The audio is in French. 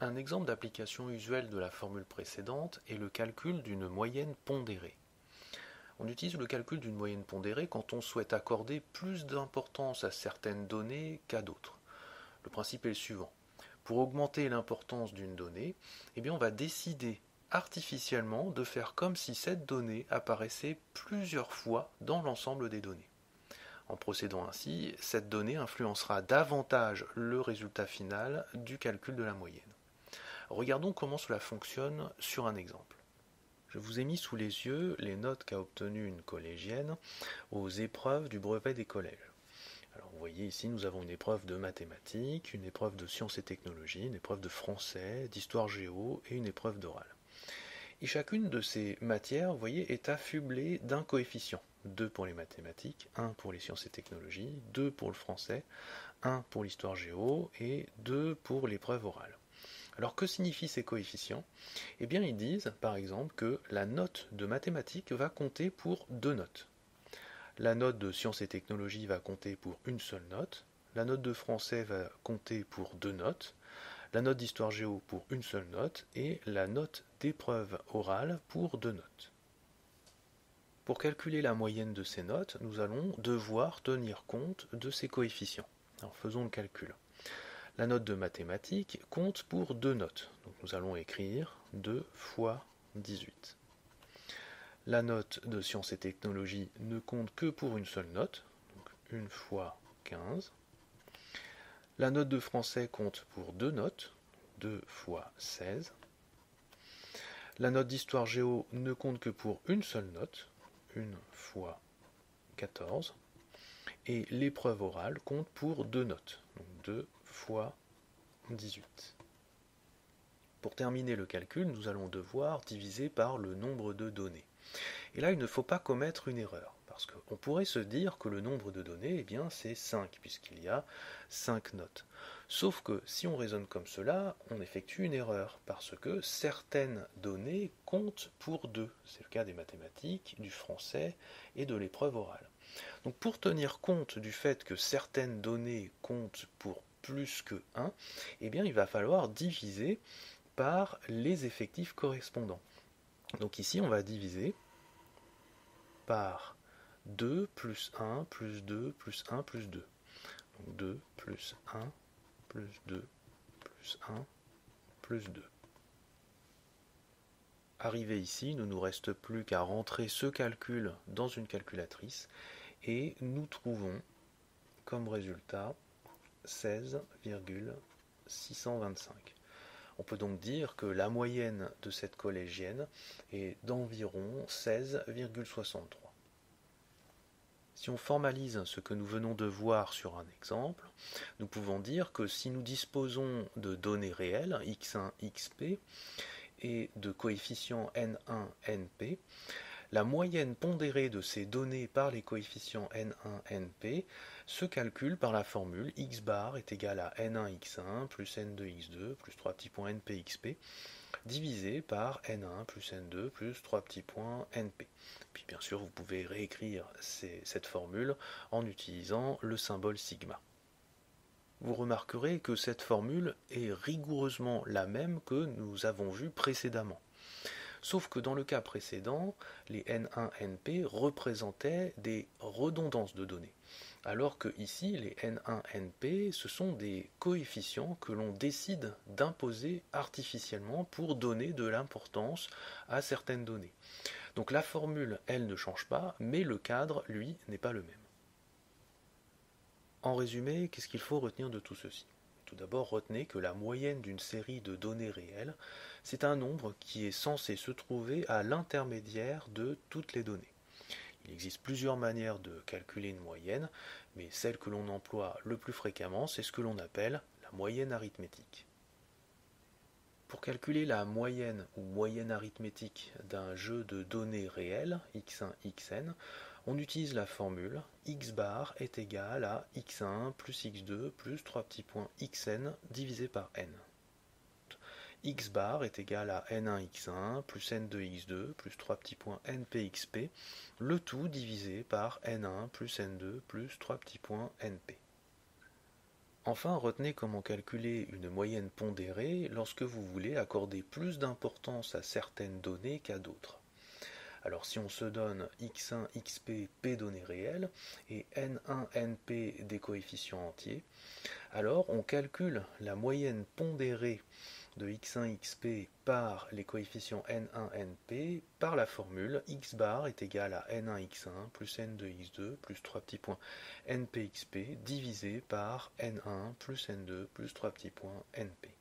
Un exemple d'application usuelle de la formule précédente est le calcul d'une moyenne pondérée. On utilise le calcul d'une moyenne pondérée quand on souhaite accorder plus d'importance à certaines données qu'à d'autres. Le principe est le suivant. Pour augmenter l'importance d'une donnée, on va décider artificiellement de faire comme si cette donnée apparaissait plusieurs fois dans l'ensemble des données. En procédant ainsi, cette donnée influencera davantage le résultat final du calcul de la moyenne. Regardons comment cela fonctionne sur un exemple. Je vous ai mis sous les yeux les notes qu'a obtenues une collégienne aux épreuves du brevet des collèges. Alors vous voyez ici, nous avons une épreuve de mathématiques, une épreuve de sciences et technologies, une épreuve de français, d'histoire géo et une épreuve d'oral. Et chacune de ces matières, vous voyez, est affublée d'un coefficient. 2 pour les mathématiques, 1 pour les sciences et technologies, 2 pour le français, 1 pour l'histoire géo et 2 pour l'épreuve orale. Alors que signifient ces coefficients? Ils disent par exemple que la note de mathématiques va compter pour 2 notes. La note de sciences et technologies va compter pour une seule note. La note de français va compter pour 2 notes. La note d'histoire géo pour une seule note. Et la note d'épreuve orale pour 2 notes. Pour calculer la moyenne de ces notes, nous allons devoir tenir compte de ces coefficients. Alors faisons le calcul. La note de mathématiques compte pour 2 notes. Donc nous allons écrire 2 fois 18. La note de sciences et technologies ne compte que pour une seule note, donc 1 fois 15. La note de français compte pour 2 notes, 2 fois 16. La note d'histoire géo ne compte que pour une seule note, 1 fois 14. Et l'épreuve orale compte pour 2 notes, donc 2 fois 18. Pour terminer le calcul, nous allons devoir diviser par le nombre de données. Et là, il ne faut pas commettre une erreur, parce qu'on pourrait se dire que le nombre de données, c'est 5, puisqu'il y a 5 notes. Sauf que si on raisonne comme cela, on effectue une erreur, parce que certaines données comptent pour 2. C'est le cas des mathématiques, du français et de l'épreuve orale. Donc pour tenir compte du fait que certaines données comptent pour plus que 1, il va falloir diviser par les effectifs correspondants. Donc ici, on va diviser par 2 plus 1 plus 2 plus 1 plus 2. Donc 2 plus 1 plus 2 plus 1 plus 2. Arrivé ici, il ne nous reste plus qu'à rentrer ce calcul dans une calculatrice et nous trouvons comme résultat 16,625. On peut donc dire que la moyenne de cette collégienne est d'environ 16,63. Si on formalise ce que nous venons de voir sur un exemple, nous pouvons dire que si nous disposons de données réelles, x1, xp, et de coefficients n1, np, la moyenne pondérée de ces données par les coefficients n1, np se calcule par la formule x bar est égal à n1 x1 plus n2 x2 plus 3 petits points np xp divisé par n1 plus n2 plus 3 petits points np. Puis bien sûr, vous pouvez réécrire cette formule en utilisant le symbole sigma. Vous remarquerez que cette formule est rigoureusement la même que nous avons vu précédemment. Sauf que dans le cas précédent, les N1, NP représentaient des redondances de données. Alors que ici, les N1, NP, ce sont des coefficients que l'on décide d'imposer artificiellement pour donner de l'importance à certaines données. Donc la formule, elle, ne change pas, mais le cadre, lui, n'est pas le même. En résumé, qu'est-ce qu'il faut retenir de tout ceci? Tout d'abord, retenez que la moyenne d'une série de données réelles, c'est un nombre qui est censé se trouver à l'intermédiaire de toutes les données. Il existe plusieurs manières de calculer une moyenne, mais celle que l'on emploie le plus fréquemment, c'est ce que l'on appelle la moyenne arithmétique. Pour calculer la moyenne ou moyenne arithmétique d'un jeu de données réelles, x1, xn, on utilise la formule x bar est égal à x1 plus x2 plus 3 petits points xn divisé par n. X bar est égal à n1 x1 plus n2 x2 plus 3 petits points np xp, le tout divisé par n1 plus n2 plus 3 petits points np. Enfin, retenez comment calculer une moyenne pondérée lorsque vous voulez accorder plus d'importance à certaines données qu'à d'autres. Alors si on se donne x1, xp, p données réelles, et n1, np des coefficients entiers, alors on calcule la moyenne pondérée de x1, xp par les coefficients n1, np par la formule x bar est égal à n1, x1 plus n2, x2 plus 3 petits points np, xp divisé par n1 plus n2 plus 3 petits points np.